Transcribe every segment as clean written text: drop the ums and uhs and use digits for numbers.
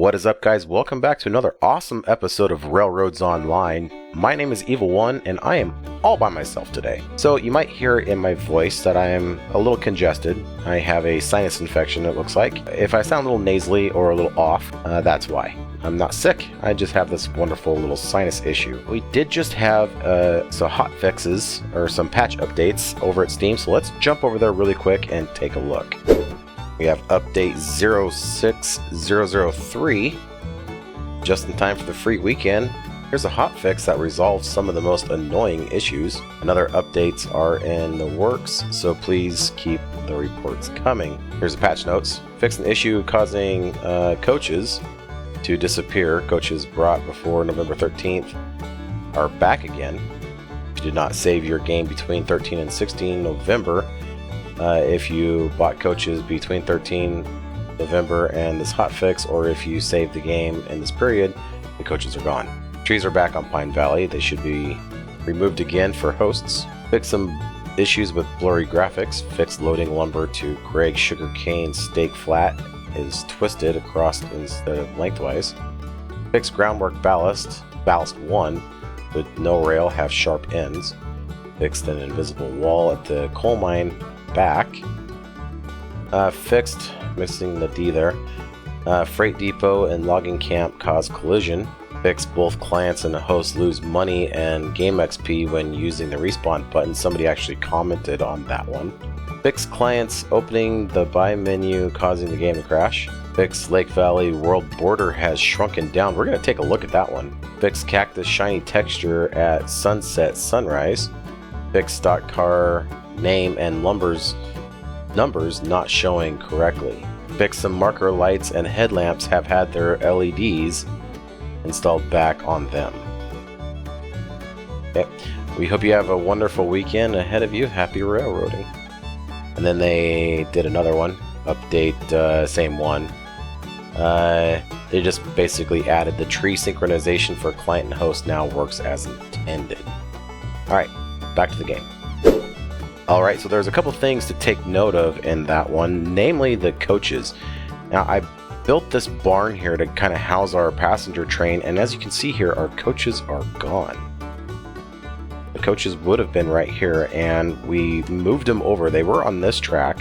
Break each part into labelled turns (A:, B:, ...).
A: What is up, guys? Welcome back to another awesome episode of Railroads Online. My name is Evil One, and I am all by myself today. So you might hear in my voice that I am a little congested. I have a sinus infection, it looks like. If I sound a little nasally or a little off, that's why. I'm not sick, I just have this wonderful little sinus issue. We did just have some hot fixes, or some patch updates over at Steam, so let's jump over there really quick and take a look. We have update 06003, just in time for the free weekend. Here's a hotfix that resolves some of the most annoying issues, and other updates are in the works, so please keep the reports coming. Here's the patch notes. Fix an issue causing coaches to disappear. Coaches brought before November 13th are back again. If you did not save your game between 13 and 16 November, if you bought coaches between 13 November and this hotfix, or if you saved the game in this period, the coaches are gone. Trees are back on Pine Valley. They should be removed again for hosts. Fix some issues with blurry graphics. Fix loading lumber to Greg Sugarcane Stake Flat is twisted across instead of lengthwise. Fix groundwork ballast 1 with no rail have sharp ends. Fixed an invisible wall at the coal mine back. Fixed, missing the D there. Freight depot and logging camp cause collision. Fixed both clients and the host lose money and game XP when using the respawn button. Somebody actually commented on that one. Fixed clients opening the buy menu causing the game to crash. Fixed Lake Valley world border has shrunken down. We're going to take a look at that one. Fixed cactus shiny texture at sunset sunrise. Fixed stock car name and numbers not showing correctly. Fix some marker lights and headlamps have had their LEDs installed back on them. Okay. We hope you have a wonderful weekend ahead of you. Happy railroading. And then they did another one, update same one. They just basically added the tree synchronization for client and host now works as intended. Alright, back to the game. Alright, so there's a couple things to take note of in that one, namely the coaches. Now, I built this barn here to kind of house our passenger train, and as you can see here, our coaches are gone. The coaches would have been right here, and we moved them over. They were on this track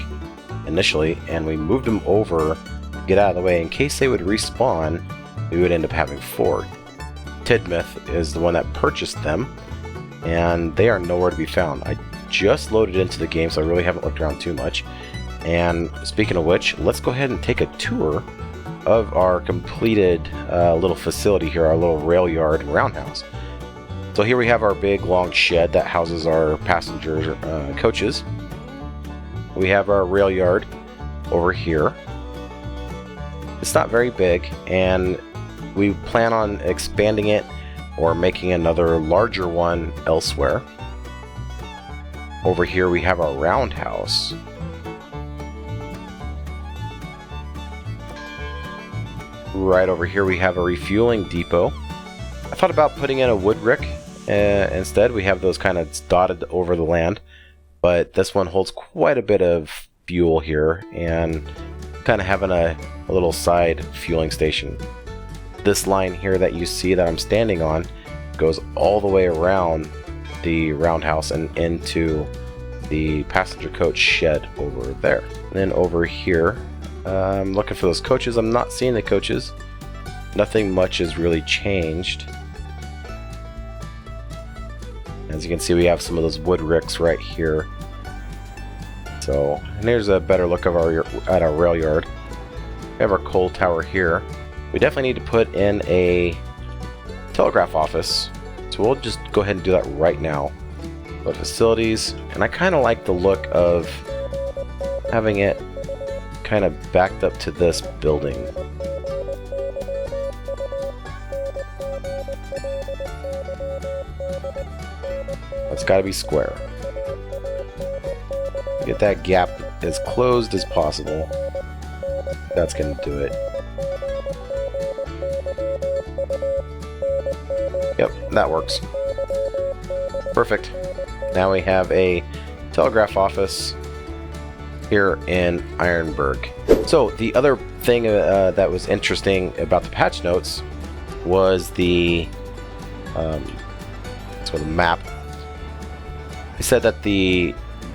A: initially, and we moved them over to get out of the way. In case they would respawn, we would end up having 4. Tidmouth is the one that purchased them, and they are nowhere to be found. I just loaded into the game, so I really haven't looked around too much. And speaking of which, let's go ahead and take a tour of our completed little facility here, our little rail yard and roundhouse. So here we have our big long shed that houses our passenger coaches. We have our rail yard over here. It's not very big, and we plan on expanding it or making another larger one elsewhere. Over here we have our roundhouse. Right over here we have a refueling depot. I thought about putting in a wood rick instead. We have those kind of dotted over the land, but this one holds quite a bit of fuel here, and kind of having a little side fueling station. This line here that you see that I'm standing on goes all the way around the roundhouse and into the passenger coach shed over there. And then over here, I'm looking for those coaches. I'm not seeing the coaches. Nothing much has really changed. As you can see, we have some of those wood ricks right here. So, and here's a better look of at our rail yard. We have our coal tower here. We definitely need to put in a telegraph office, so we'll just go ahead and do that right now. But facilities, and I kind of like the look of having it kind of backed up to this building. It's got to be square. Get that gap as closed as possible. That's going to do it. Yep, that works. Perfect. Now we have a telegraph office here in Ironburg. So the other thing that was interesting about the patch notes was the map. They said that the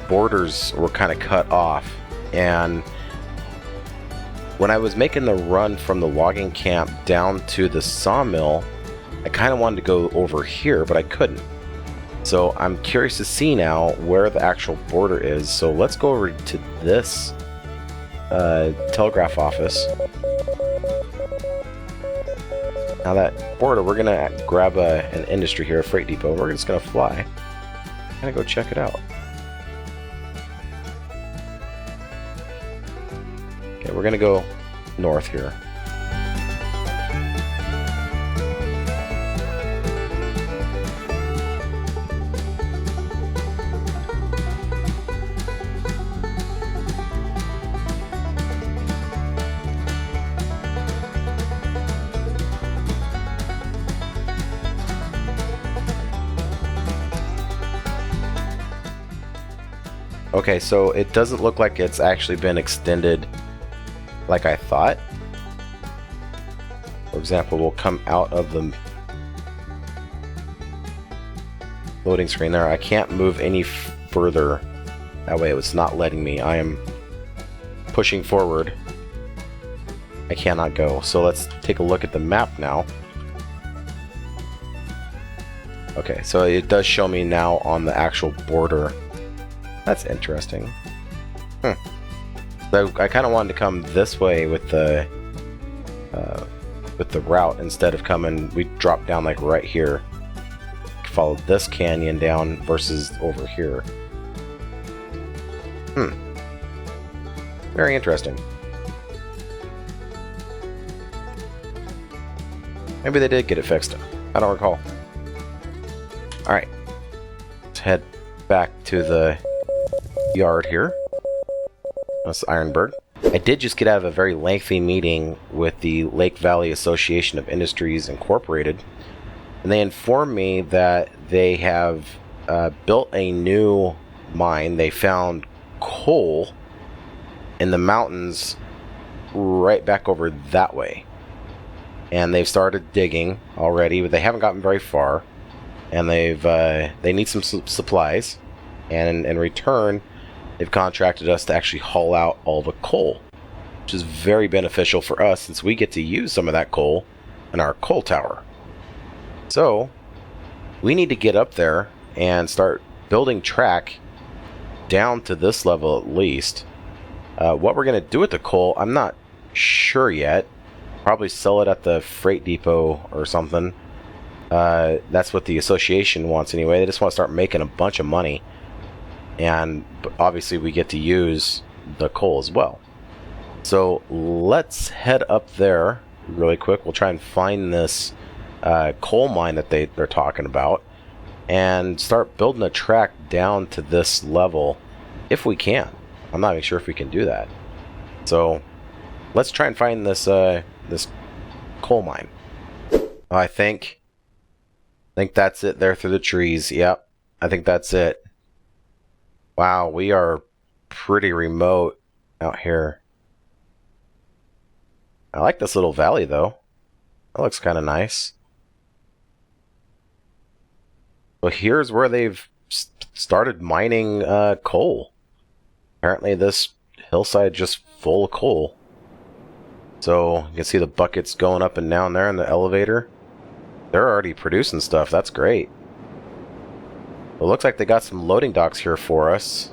A: borders were kind of cut off, and when I was making the run from the logging camp down to the sawmill, I kind of wanted to go over here, but I couldn't. So I'm curious to see now where the actual border is. So let's go over to this telegraph office. Now that border, we're gonna grab an industry here, a freight depot. We're just gonna fly. I'm gonna go check it out. Okay, we're gonna go north here. Okay, so it doesn't look like it's actually been extended like I thought. For example, we'll come out of the loading screen there. I can't move any further. That way it's not letting me. I am pushing forward. I cannot go. So let's take a look at the map now. Okay, so it does show me now on the actual border. That's interesting. So I kind of wanted to come this way with the route instead of coming. We dropped down like right here. Follow this canyon down versus over here. Very interesting. Maybe they did get it fixed. I don't recall. All right, let's head back to the yard here. That's Ironburg. I did just get out of a very lengthy meeting with the Lake Valley Association of Industries Incorporated, and they informed me that they have built a new mine. They found coal in the mountains right back over that way, and they've started digging already, but they haven't gotten very far, and they need some supplies, and in return they've contracted us to actually haul out all the coal, which is very beneficial for us since we get to use some of that coal in our coal tower. So we need to get up there and start building track down to this level at least. What we're going to do with the coal, I'm not sure yet. Probably sell it at the freight depot or something. That's what the association wants anyway. They just want to start making a bunch of money. And obviously we get to use the coal as well. So let's head up there really quick. We'll try and find this coal mine that they're talking about and start building a track down to this level if we can. I'm not even sure if we can do that. So let's try and find this this coal mine. I think that's it there through the trees. Yep, I think that's it. Wow, we are pretty remote out here. I like this little valley, though. That looks kind of nice. So here's where they've started mining coal. Apparently this hillside just full of coal. So you can see the buckets going up and down there in the elevator. They're already producing stuff. That's great. It looks like they got some loading docks here for us,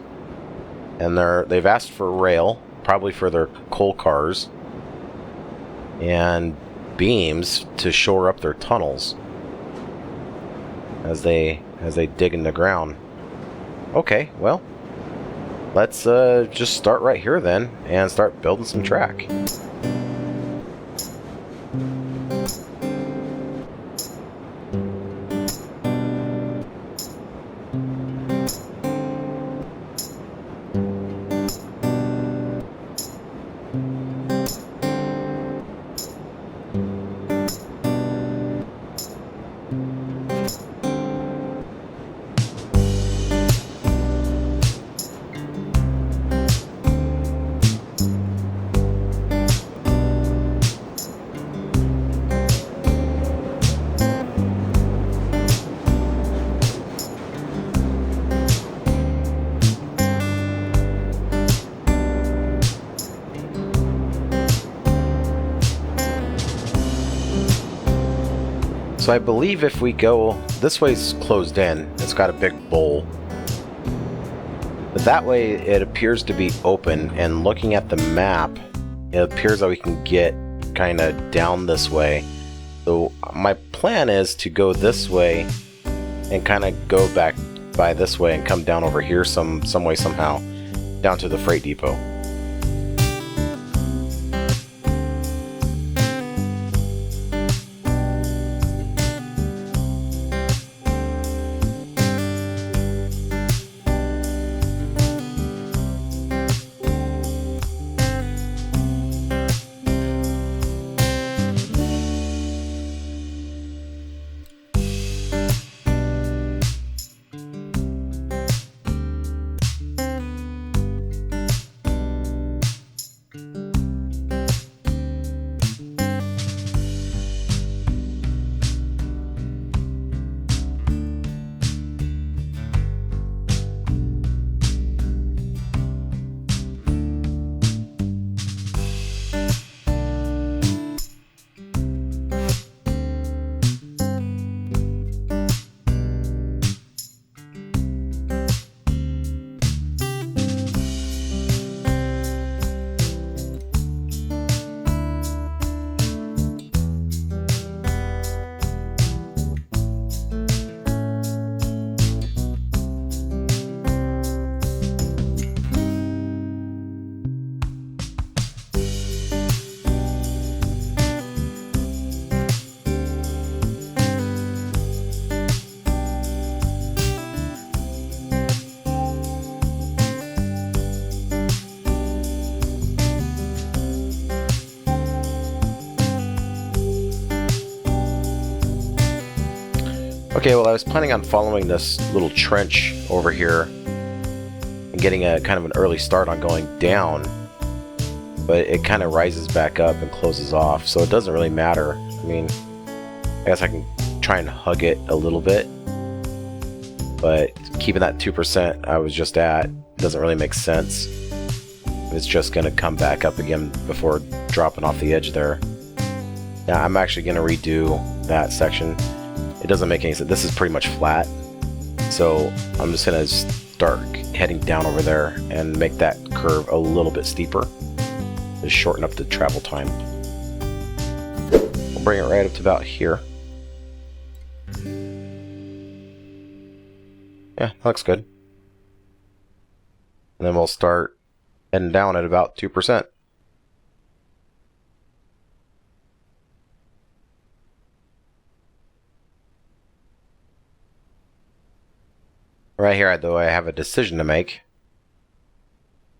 A: and they've asked for rail, probably for their coal cars, and beams to shore up their tunnels as they dig in the ground. Okay, well, let's just start right here then and start building some track. So I believe if we go... This way's closed in. It's got a big bowl. But that way it appears to be open, and looking at the map, it appears that we can get kind of down this way. So my plan is to go this way and kind of go back by this way and come down over here some way somehow down to the freight depot. Okay, well I was planning on following this little trench over here and getting a kind of an early start on going down, but it kind of rises back up and closes off, so it doesn't really matter. I mean, I guess I can try and hug it a little bit, but keeping that 2% I was just at doesn't really make sense. It's just going to come back up again before dropping off the edge there. Now I'm actually going to redo that section. It doesn't make any sense. This is pretty much flat, so I'm just going to start heading down over there and make that curve a little bit steeper to shorten up the travel time. We'll bring it right up to about here. Yeah, that looks good. And then we'll start heading down at about 2%. Right here, though, I have a decision to make.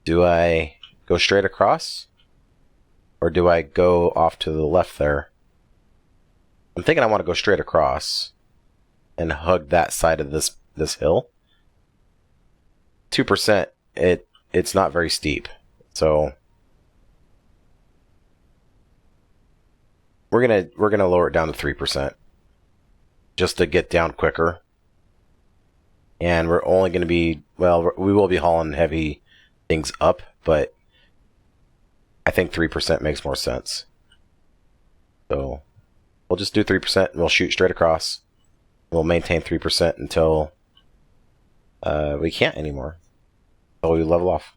A: Do I go straight across? Or do I go off to the left there? I'm thinking I want to go straight across and hug that side of this hill. 2%, it's not very steep. So we're gonna lower it down to 3% just to get down quicker. And we're only going to be, well, we will be hauling heavy things up, but I think 3% makes more sense. So we'll just do 3% and we'll shoot straight across. We'll maintain 3% until we can't anymore. Until we level off.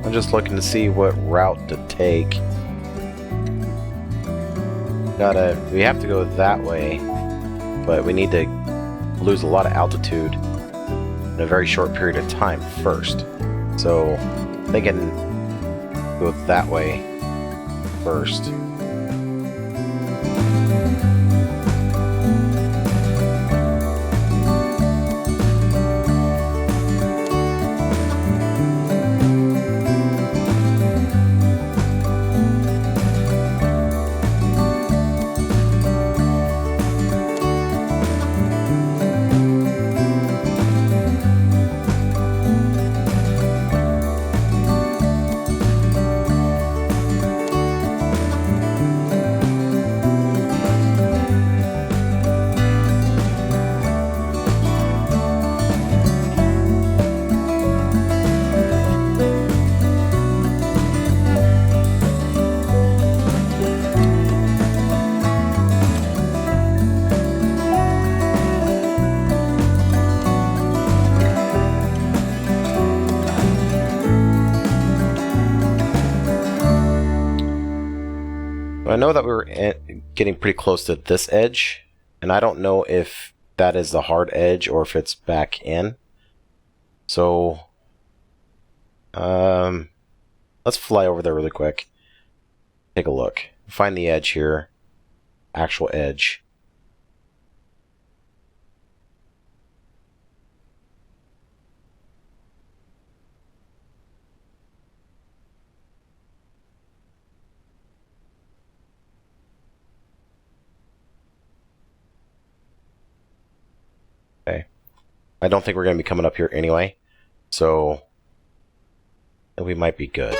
A: I'm just looking to see what route to take. We have to go that way, but we need to lose a lot of altitude in a very short period of time first. So, I'm thinking go that way first. I know that we were getting pretty close to this edge, and I don't know if that is the hard edge or if it's back in. So, let's fly over there really quick. Take a look. Find the edge here. Actual edge. Okay. I don't think we're going to be coming up here anyway, so we might be good.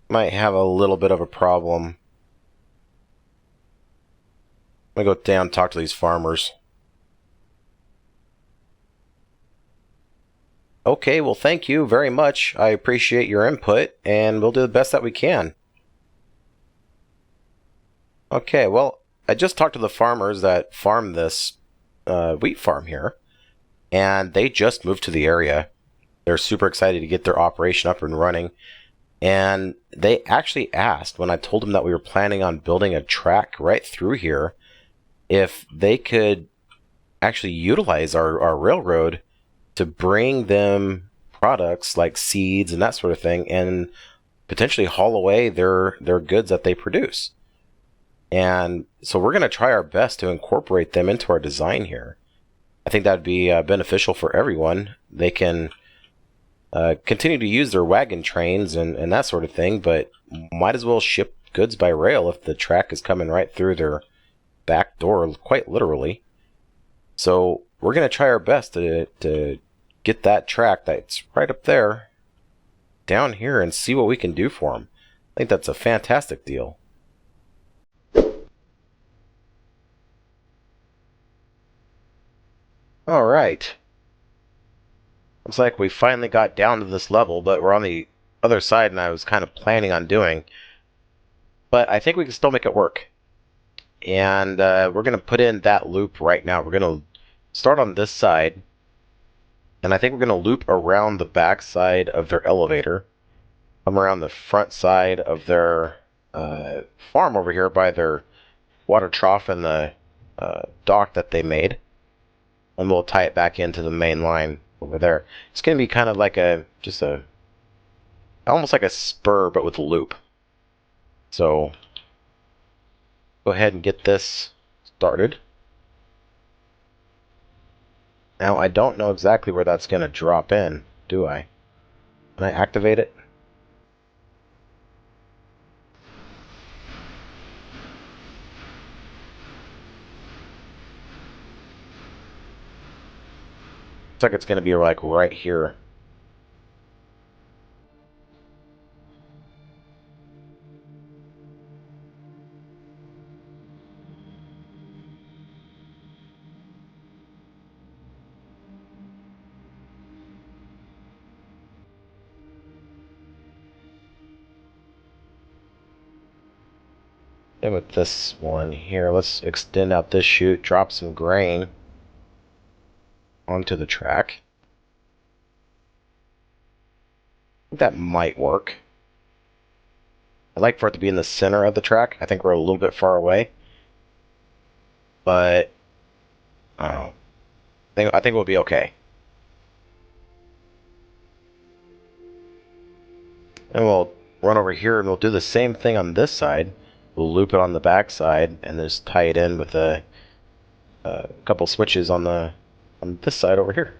A: Might have a little bit of a problem. I'm gonna go down and talk to these farmers. Okay, well, thank you very much. I appreciate your input, and we'll do the best that we can. Okay, well, I just talked to the farmers that farm this wheat farm here, and they just moved to the area. They're super excited to get their operation up and running. And they actually asked, when I told them that we were planning on building a track right through here, if they could actually utilize our railroad to bring them products like seeds and that sort of thing, and potentially haul away their goods that they produce. And so we're going to try our best to incorporate them into our design here. I think that'd be beneficial for everyone. They can continue to use their wagon trains and that sort of thing, but might as well ship goods by rail if the track is coming right through their back door, quite literally. So we're going to try our best to get that track that's right up there down here and see what we can do for them. I think that's a fantastic deal. Alright. Looks like we finally got down to this level, but we're on the other side and I was kind of planning on doing. But I think we can still make it work. And we're going to put in that loop right now. We're going to start on this side. And I think we're going to loop around the back side of their elevator. Come around the front side of their farm over here by their water trough and the dock that they made. And we'll tie it back into the main line over there. It's going to be kind of like almost like a spur, but with a loop. So, go ahead and get this started. Now, I don't know exactly where that's going to drop in, do I? Can I activate it? Looks like it's going to be like right here. And with this one here, let's extend out this chute, drop some grain onto the track. I think that might work. I'd like for it to be in the center of the track. I think we're a little bit far away. But I don't know. I think we'll be okay. And we'll run over here and we'll do the same thing on this side. We'll loop it on the back side and just tie it in with a couple switches on this side over here.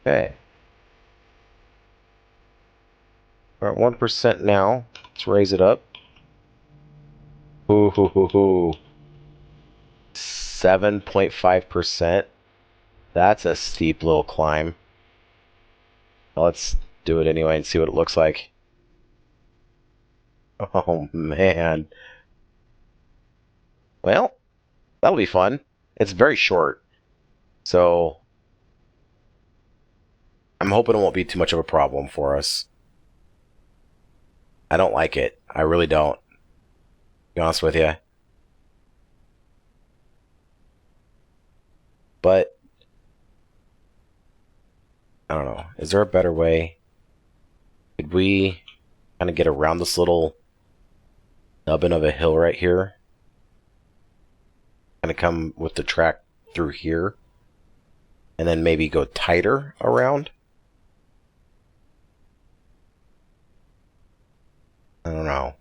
A: Okay. We're at 1% now. Let's raise it up. Ooh, hoo, hoo, hoo. 7.5%. That's a steep little climb. Well, let's do it anyway and see what it looks like. Oh, man. Well, that'll be fun. It's very short. So, I'm hoping it won't be too much of a problem for us. I don't like it. I really don't. To be honest with you. But I don't know. Is there a better way? Could we kind of get around this little nubbin of a hill right here? Kind of come with the track through here. And then maybe go tighter around? I don't know.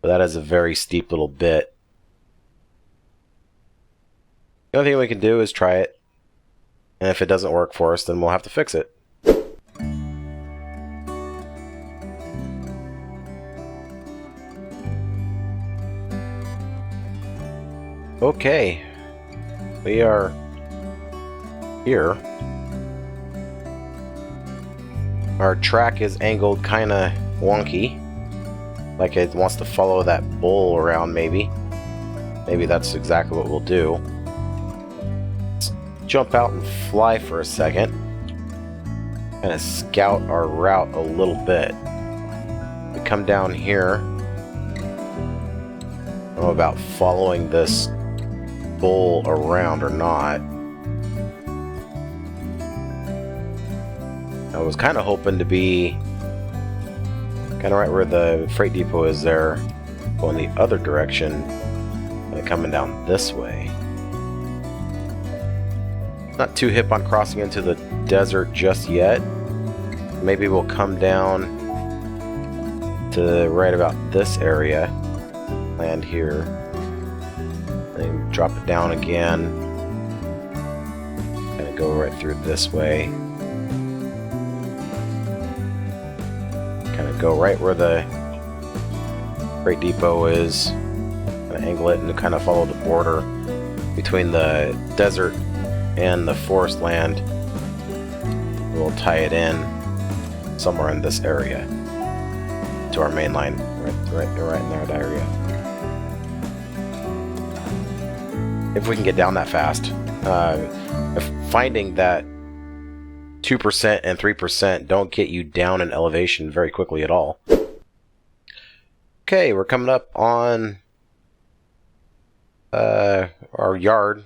A: But that is a very steep little bit. The only thing we can do is try it. And if it doesn't work for us, then we'll have to fix it. Okay. We are here. Our track is angled kind of wonky. Like it wants to follow that bowl around, maybe. Maybe that's exactly what we'll do. Let's jump out and fly for a second. Kind of scout our route a little bit. We come down here. I don't know about following this bowl around or not. I was kind of hoping to be kind of right where the freight depot is there, going the other direction, and coming down this way. Not too hip on crossing into the desert just yet. Maybe we'll come down to right about this area, land here, and drop it down again, and go right through this way. Kind of go right where the freight depot is. Gonna angle it and kind of follow the border between the desert and the forest land. We'll tie it in somewhere in this area to our main line, right in that area. If we can get down that fast. Finding that 2% and 3% don't get you down in elevation very quickly at all. Okay, we're coming up on our yard.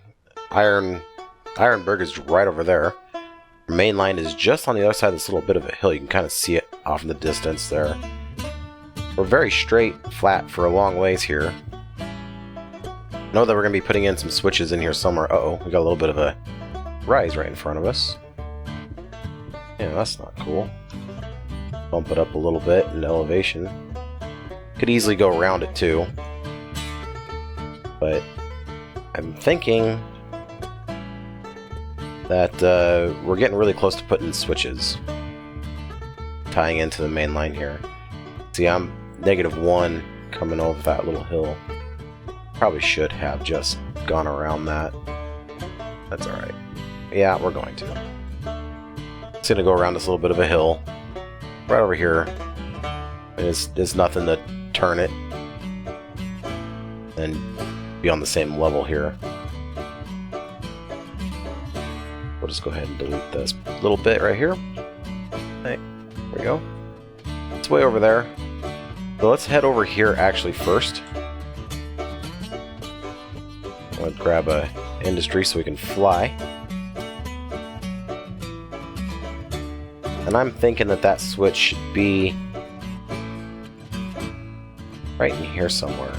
A: Ironburg is right over there. Our main line is just on the other side of this little bit of a hill. You can kind of see it off in the distance there. We're very straight, flat for a long ways here. Know that we're going to be putting in some switches in here somewhere. Uh-oh, we got a little bit of a rise right in front of us. Yeah, that's not cool. Bump it up a little bit in elevation. Could easily go around it too. But I'm thinking that we're getting really close to putting switches. Tying into the main line here. See, I'm -1 coming over that little hill. Probably should have just gone around that. That's alright. Yeah, we're going to. It's going to go around this little bit of a hill. Right over here. There's nothing to turn it. And be on the same level here. We'll just go ahead and delete this little bit right here. Hey, there we go. It's way over there. So let's head over here actually first. I'm going to grab a industry so we can fly. And I'm thinking that that switch should be right in here somewhere.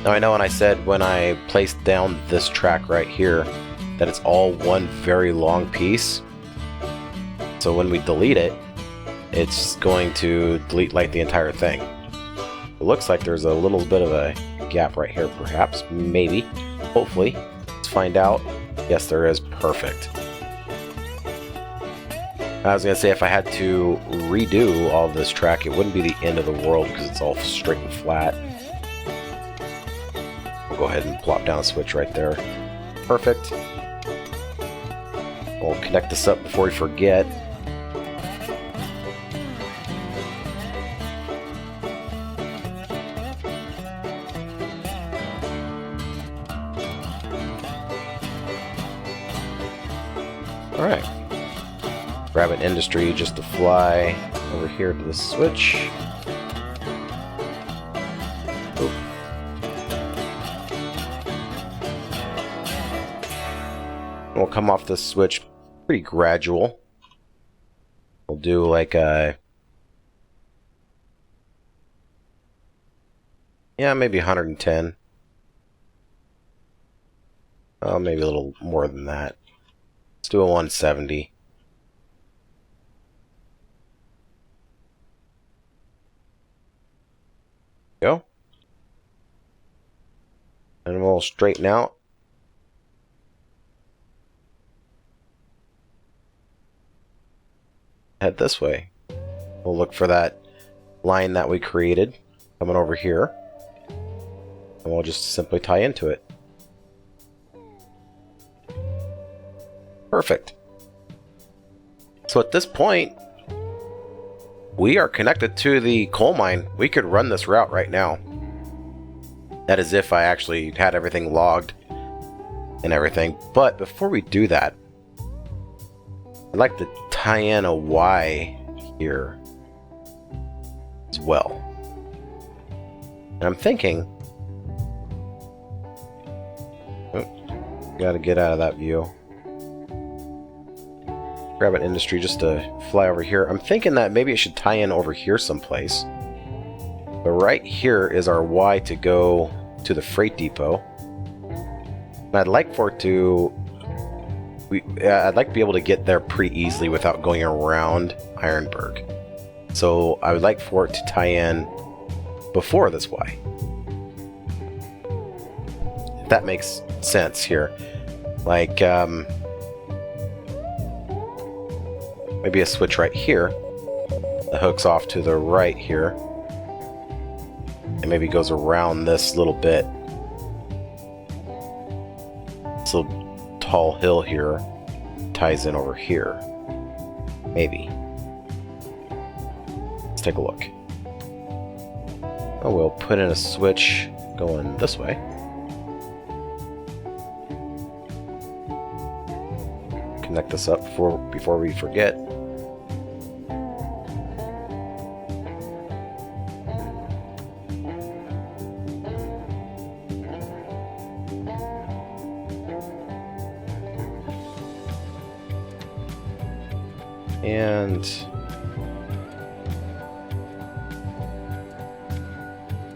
A: Now I know when I said when I placed down this track right here that it's all one very long piece. So when we delete it, it's going to delete like the entire thing. It looks like there's a little bit of a gap right here, perhaps, maybe, hopefully. Let's find out. Yes, there is. Perfect. I was going to say if I had to redo all of this track, it wouldn't be the end of the world because it's all straight and flat. We'll go ahead and plop down a switch right there. Perfect. We'll connect this up before we forget. Alright. Grab an industry just to fly over here to the switch. Oop. We'll come off this switch pretty gradual. We'll do like a... yeah, maybe 110. Oh, maybe a little more than that. Let's do a 170. Go. And we'll straighten out. Head this way. We'll look for that line that we created coming over here. And we'll just simply tie into it. Perfect. So at this point, we are connected to the coal mine. We could run this route right now. That is if I actually had everything logged and everything. But before we do that, I'd like to tie in a Y here as well. And I'm thinking... oh, gotta get out of that view. Grab an industry just to fly over here. I'm thinking that maybe it should tie in over here someplace. But right here is our Y to go to the freight depot. And I'd like for it to... I'd like to be able to get there pretty easily without going around Ironburg. So I would like for it to tie in before this Y. If that makes sense here. Like, maybe a switch right here that hooks off to the right here. and maybe goes around this little bit. This little tall hill here ties in over here. Maybe. Let's take a look. Oh, we'll put in a switch going this way. Connect this up before we forget. And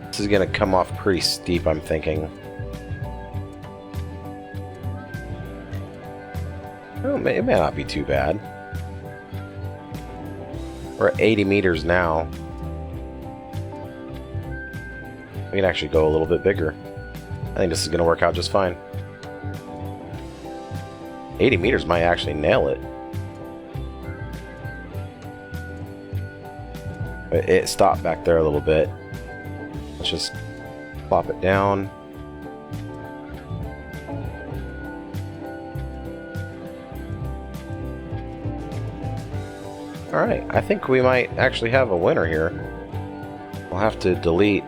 A: this is going to come off pretty steep, I'm thinking. Oh, it may not be too bad. We're at 80 meters now. We can actually go a little bit bigger. I think this is going to work out just fine. 80 meters might actually nail it. It stopped back there a little bit. Let's just plop it down. Alright, I think we might actually have a winner here. We'll have to delete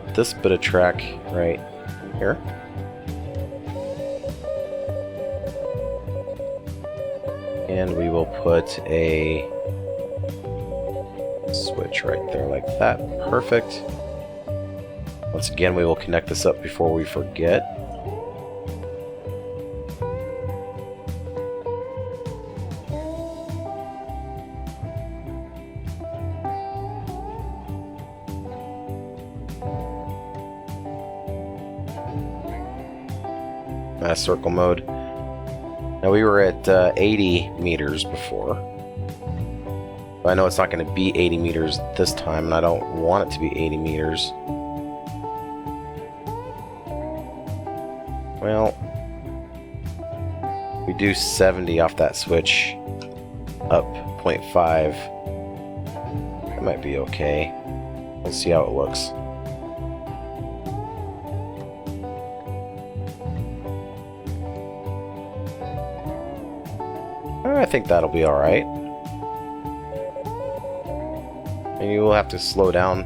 A: this bit of track right here. And we will put a switch right there like that. Perfect. Once again, we will connect this up before we forget. Circle mode. Now we were at 80 meters before. I know it's not going to be 80 meters this time, and I don't want it to be 80 meters. Well, we do 70 off that switch, up 0.5. That might be okay. We'll see how it looks. I think that'll be alright. And you will have to slow down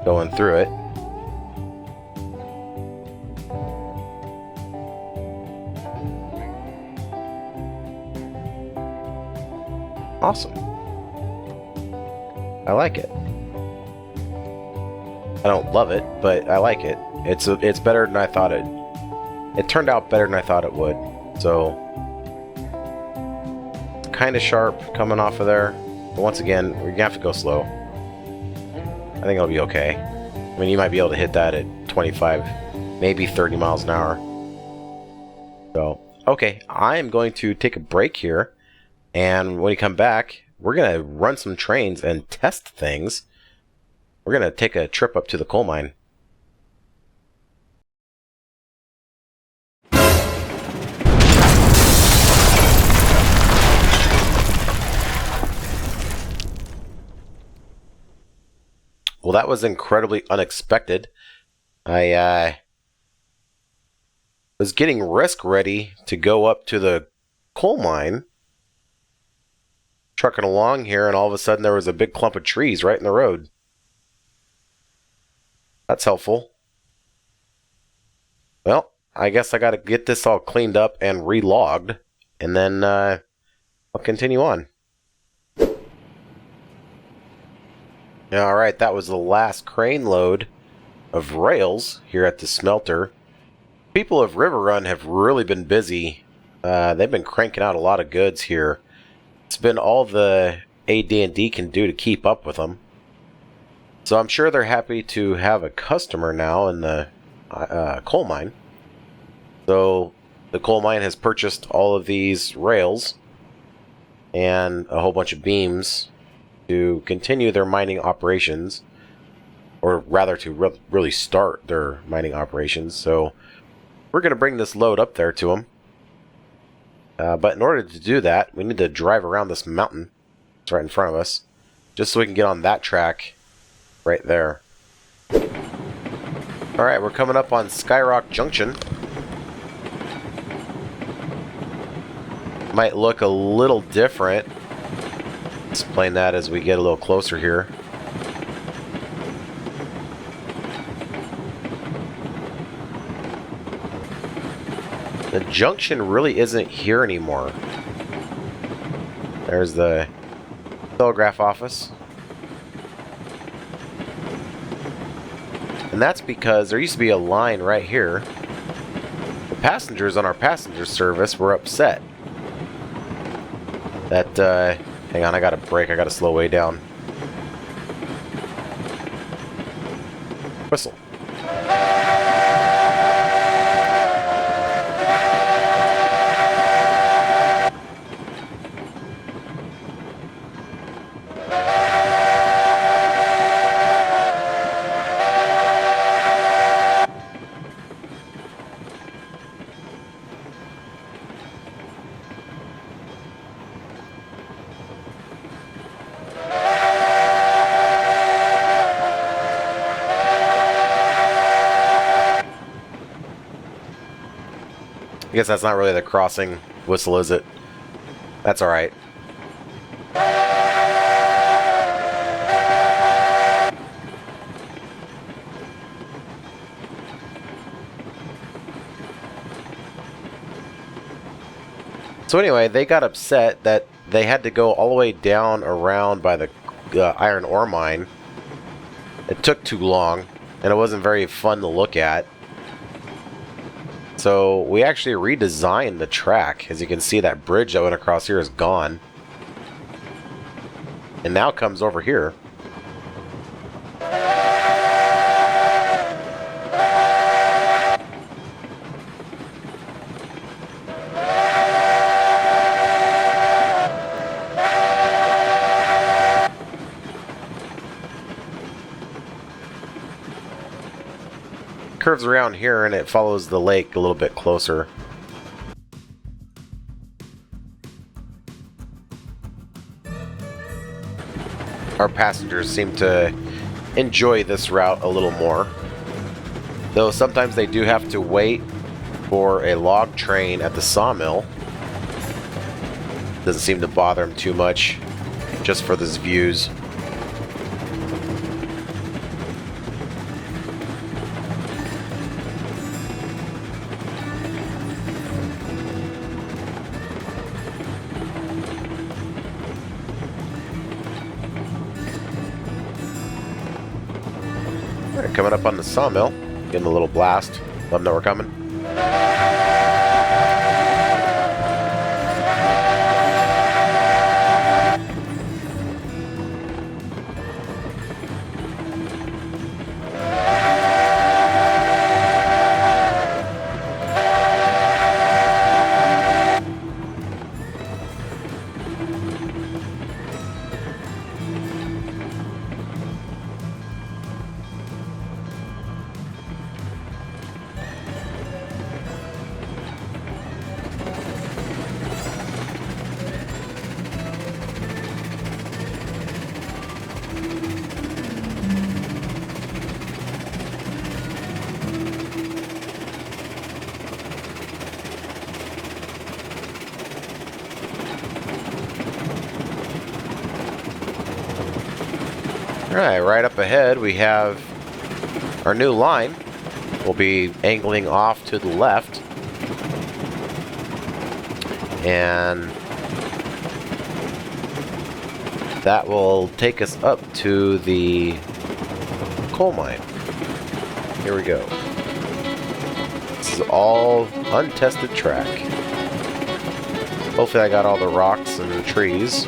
A: going through it. Awesome. I like it. I don't love it, but I like it. It's better than I thought it turned out better than I thought it would. So kind of sharp coming off of there, but once again, we're gonna have to go slow. I think it'll be okay. I mean, you might be able to hit that at 25, maybe 30 miles an hour. So, okay, I am going to take a break here, and when we come back, we're gonna run some trains and test things. We're gonna take a trip up to the coal mine. Well, that was incredibly unexpected. I was getting risk ready to go up to the coal mine, trucking along here, and all of a sudden there was a big clump of trees right in the road. That's helpful. Well, I guess I got to get this all cleaned up and re-logged, and then I'll continue on. Alright, that was the last crane load of rails here at the smelter. People of River Run have really been busy. They've been cranking out a lot of goods here. It's been all the AD&D can do to keep up with them. So I'm sure they're happy to have a customer now in the coal mine. So the coal mine has purchased all of these rails and a whole bunch of beams to continue their mining operations, or rather to really start their mining operations. So we're going to bring this load up there to them. But in order to do that, we need to drive around this mountain. It's right in front of us, just so we can get on that track right there. Alright, we're coming up on Skyrock Junction. Might look a little different. Explain that as we get a little closer here. The junction really isn't here anymore. There's the telegraph office. And that's because there used to be a line right here. The passengers on our passenger service were upset that, hang on, I gotta brake, I gotta slow way down. Whistle. I guess that's not really the crossing whistle, is it? That's alright. So anyway, they got upset that they had to go all the way down around by the iron ore mine. It took too long, and it wasn't very fun to look at. So we actually redesigned the track. As you can see, that bridge that went across here is gone. And now comes over here. Curves around here and it follows the lake a little bit closer. Our passengers seem to enjoy this route a little more, though sometimes they do have to wait for a log train at the sawmill. Doesn't seem to bother them too much, just for these views. Coming up on the sawmill, getting a little blast. Let them know we're coming. Alright, right up ahead we have our new line. We'll be angling off to the left. And that will take us up to the coal mine. Here we go. This is all untested track. Hopefully I got all the rocks and trees.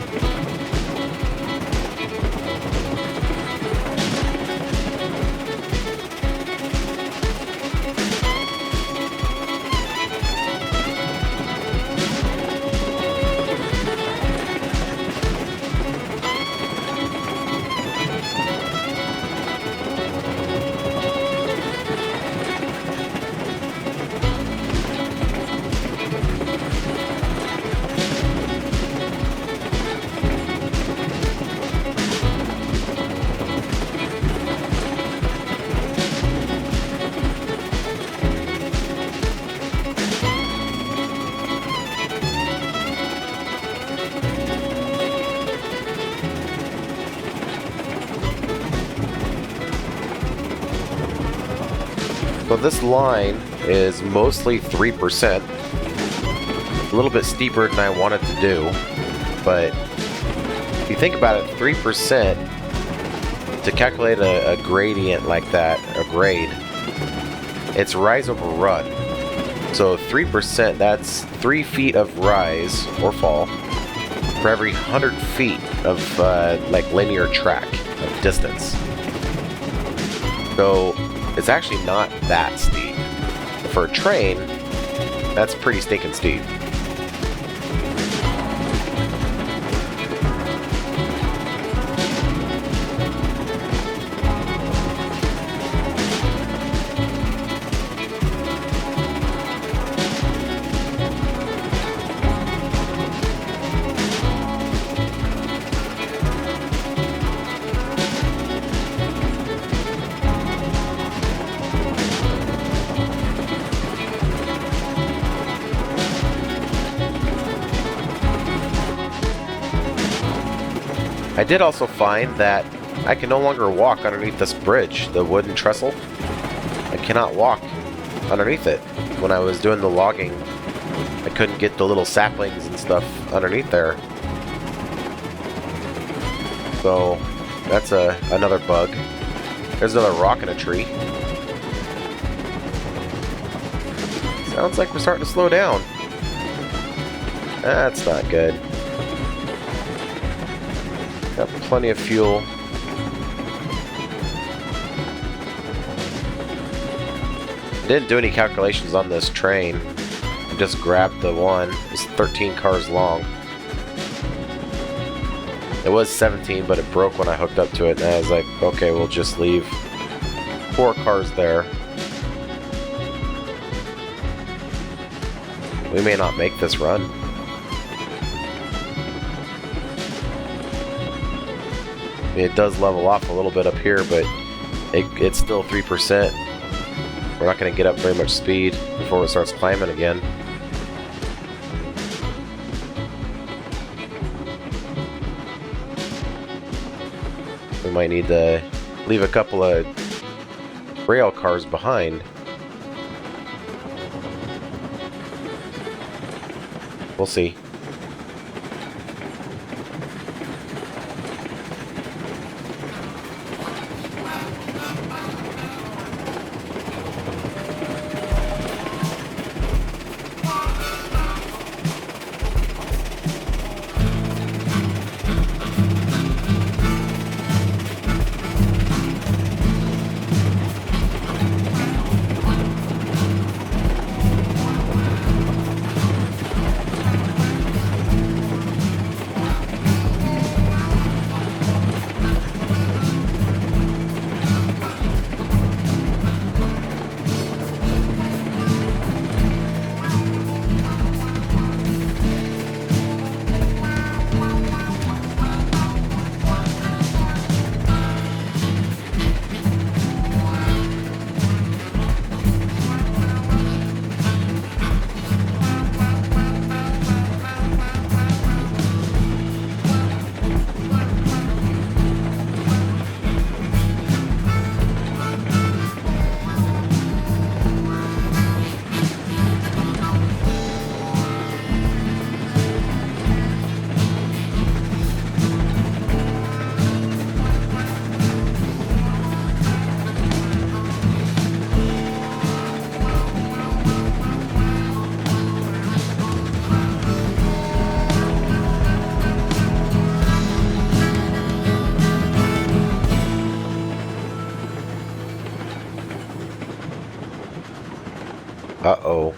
A: So this line is mostly 3%. A little bit steeper than I wanted to do, but if you think about it, 3% to calculate a gradient like that, a grade, it's rise over run. So 3%, that's 3 feet of rise or fall for every 100 feet of like linear track of distance. So it's actually not that steep. For a train, that's pretty stinking steep. I did also find that I can no longer walk underneath this bridge, the wooden trestle. I cannot walk underneath it. When I was doing the logging, I couldn't get the little saplings and stuff underneath there. So that's another bug. There's another rock in a tree. Sounds like we're starting to slow down. That's not good. Got plenty of fuel. I didn't do any calculations on this train. I just grabbed the one. It's 13 cars long. It was 17, but it broke when I hooked up to it, and I was like, okay, we'll just leave 4 cars there. We may not make this run. I mean, it does level off a little bit up here, but it's still 3%. We're not going to get up very much speed before it starts climbing again. We might need to leave a couple of rail cars behind. We'll see. Uh-oh.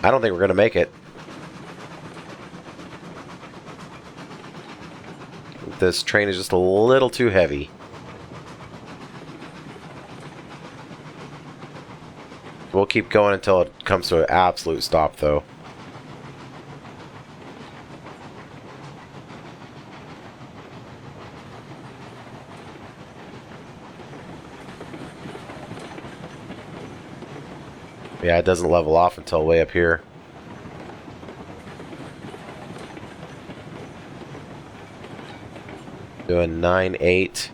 A: I don't think we're going to make it. This train is just a little too heavy. We'll keep going until it comes to an absolute stop, though. Yeah, it doesn't level off until way up here. Doing 9-8.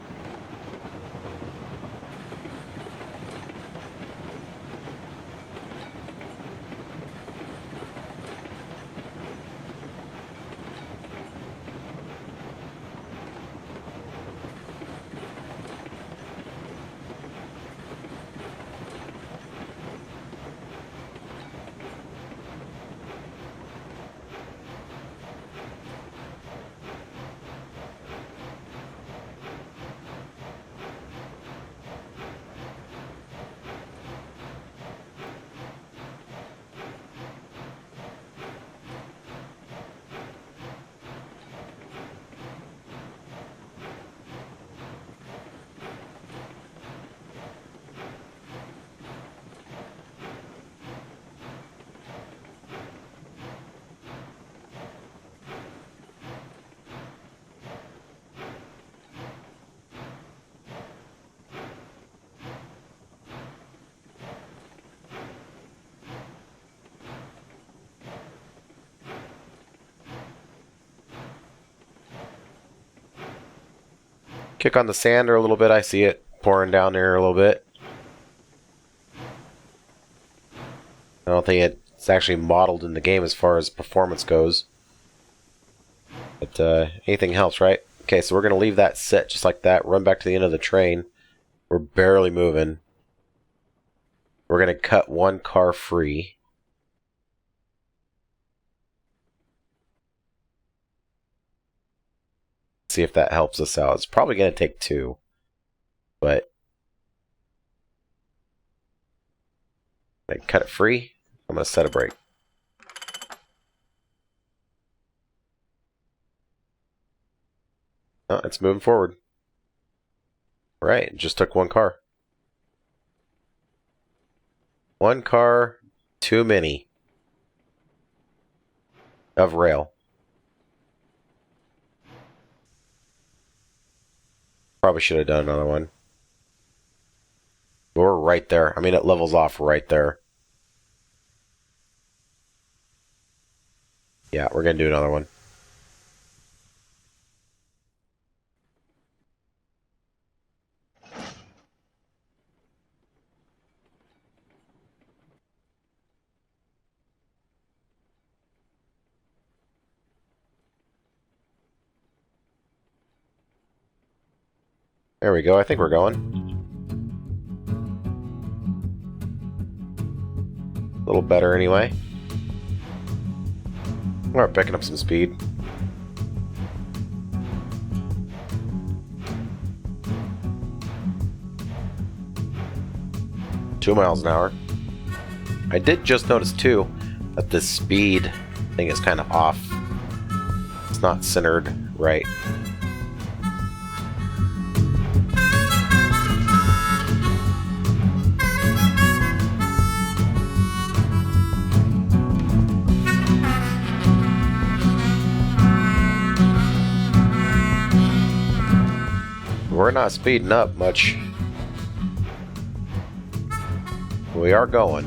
A: Kick on the sander a little bit. I see it pouring down there a little bit. I don't think it's actually modeled in the game as far as performance goes. But anything helps, right? Okay, so we're going to leave that sit just like that. Run back to the end of the train. We're barely moving. We're going to cut one car free. See if that helps us out. It's probably going to take two. But I cut it free. I'm going to set a brake. Oh, it's moving forward. Right, it just took one car. One car too many of rail. Probably should have done another one. We're right there. I mean, it levels off right there. Yeah, we're going to do another one. There we go. I think we're going. A little better anyway. We're picking up some speed. $2 miles an hour. I did just notice too that the speed thing is kind of off. It's not centered right. We're not speeding up much. We are going.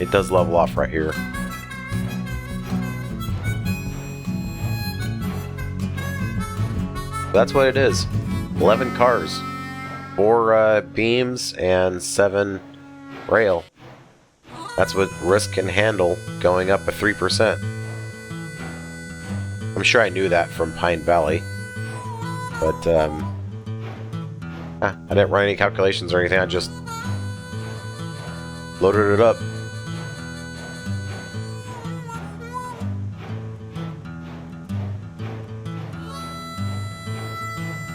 A: It does level off right here. That's what it is. 11 cars. 4 beams and 7 rail. That's what Risk can handle going up a 3%. I'm sure I knew that from Pine Valley. But, I didn't run any calculations or anything, I just loaded it up.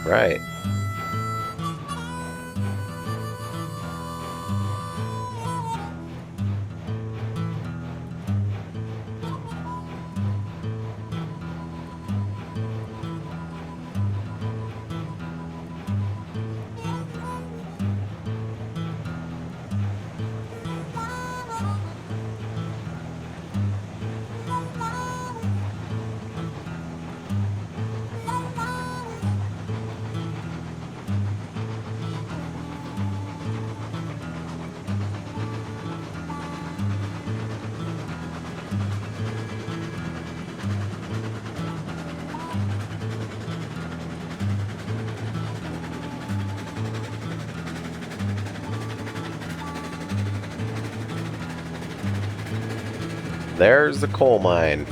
A: Right. there's the coal mine.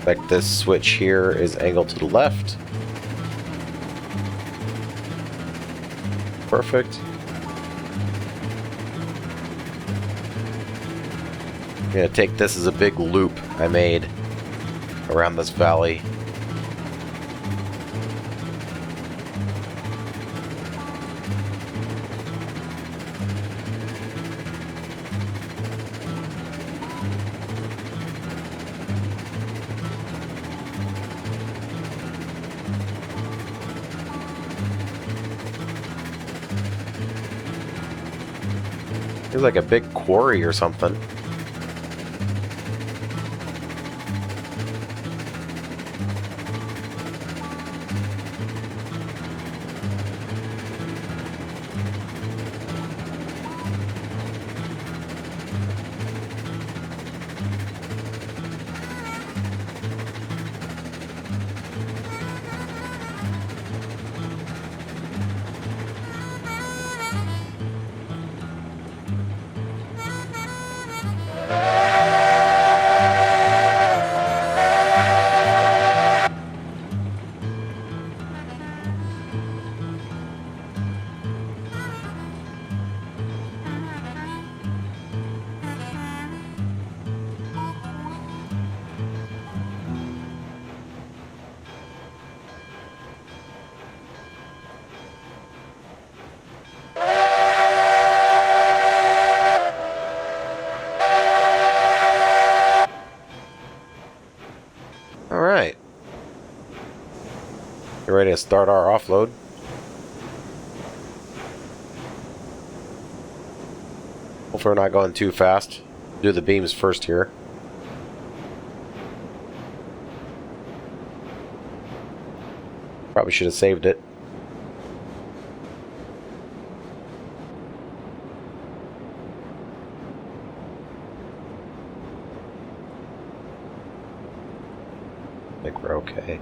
A: Like this switch here is angled to the left. Perfect. I'm gonna take this as a big loop I made around this valley. It's like a big quarry or something. Alright. Get ready to start our offload. Hopefully we're not going too fast. Do the beams first here. Probably should have saved it. I think we're okay.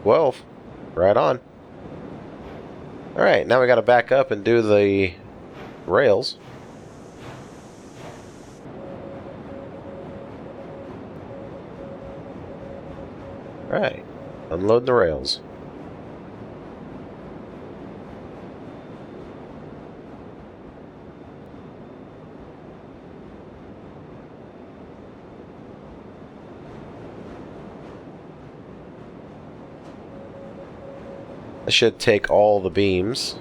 A: Well, right on. Alright, now we gotta back up and do the rails. Alright, unload the rails. I should take all the beams.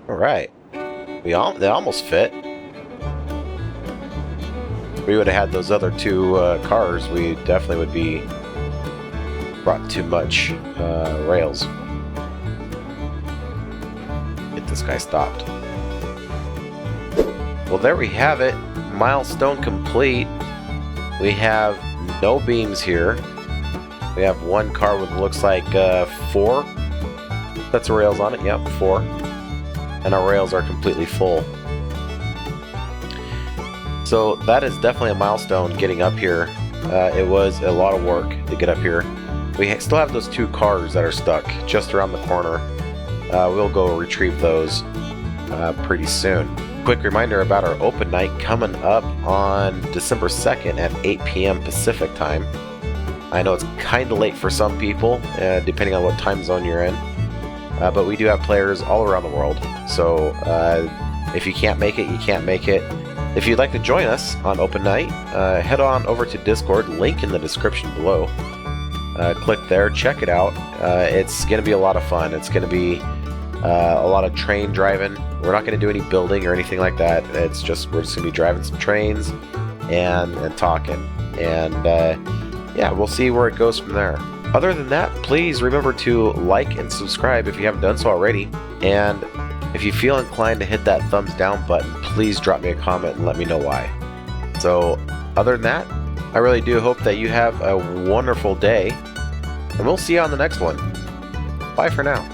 A: Alright. They almost fit. If we would have had those other two cars, we definitely would be brought too much rails. Get this guy stopped. Well, there we have it. Milestone complete. We have no beams here. We have one car with looks like 4 sets of rails on it. Yep, 4. And our rails are completely full. So that is definitely a milestone getting up here. It was a lot of work to get up here. We still have those 2 cars that are stuck just around the corner. We'll go retrieve those pretty soon. Quick reminder about our open night coming up on December 2nd at 8 p.m. Pacific time. I know it's kind of late for some people, depending on what time zone you're in, but we do have players all around the world, so if you can't make it, you can't make it. If you'd like to join us on open night, head on over to Discord, link in the description below. Click there, check it out. It's going to be a lot of fun. It's going to be a lot of train driving. We're not going to do any building or anything like that. We're just going to be driving some trains and talking. And yeah, we'll see where it goes from there. Other than that, please remember to like and subscribe if you haven't done so already. And if you feel inclined to hit that thumbs down button, please drop me a comment and let me know why. So other than that, I really do hope that you have a wonderful day. And we'll see you on the next one. Bye for now.